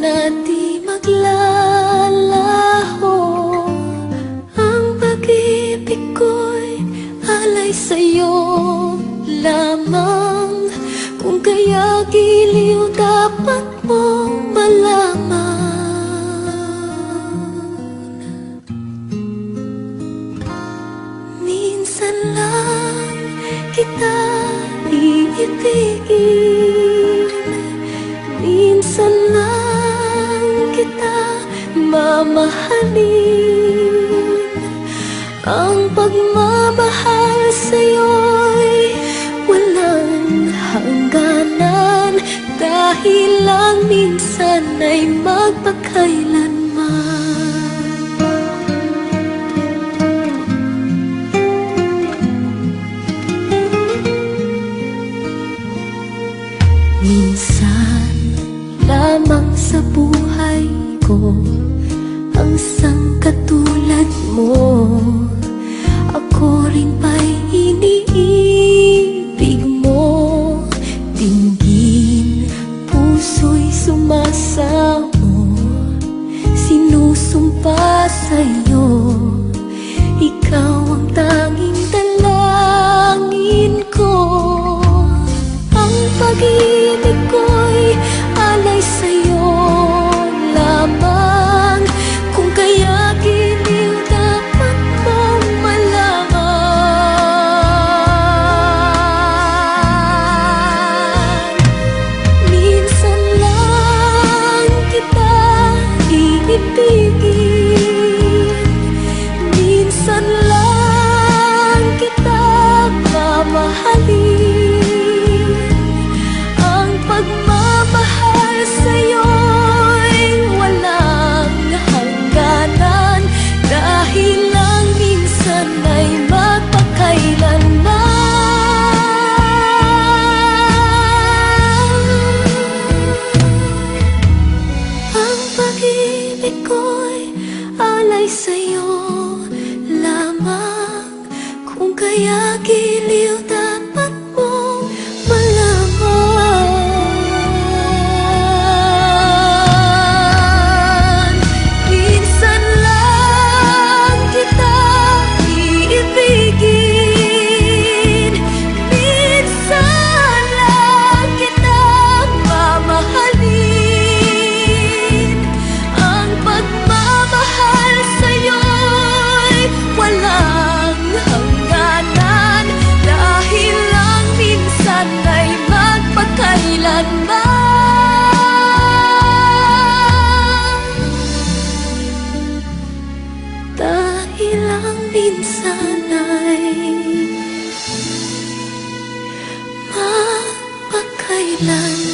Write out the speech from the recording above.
na di maglalaho. Ang pag-ibig ko'y alay sa'yo lamang. Kung kaya giliw dapat mong malaman. Minsan lang kita iibigin, minsan lang kita mamahalin. Ang pagmamahal sa'yo'y walang hangganan, dahil lang minsan ay magpakailanman. Minsan lamang sa buhay ko ang isang katulad mo. Ako rin ba'y iniibig mo? Dinggin, puso'y sumasamo, sinusumpa sa'yo. Ikaw ang tanging dalangin ko. Ang pag-ibig ko'y alay sa'yo lamang. Kung kaya giliw dapat mong malaman. Minsan lang kita iibigin, minsan lang kita mamahalin. Pagmamahal sa'yo'y walang hangganan, dahil lang minsan ay magpakailanman. Ang pag-ibig ko'y alay sa'yo lamang. Kung kaya giliw dapat mong malaman. Minsan lang kita iibigin, minsan lang kita mamahalin. Ang pagmamahal sa'yo'y walang hangganan, dahil lang minsan ay magpakailanman. Dahil lang minsan ay magpakailanman.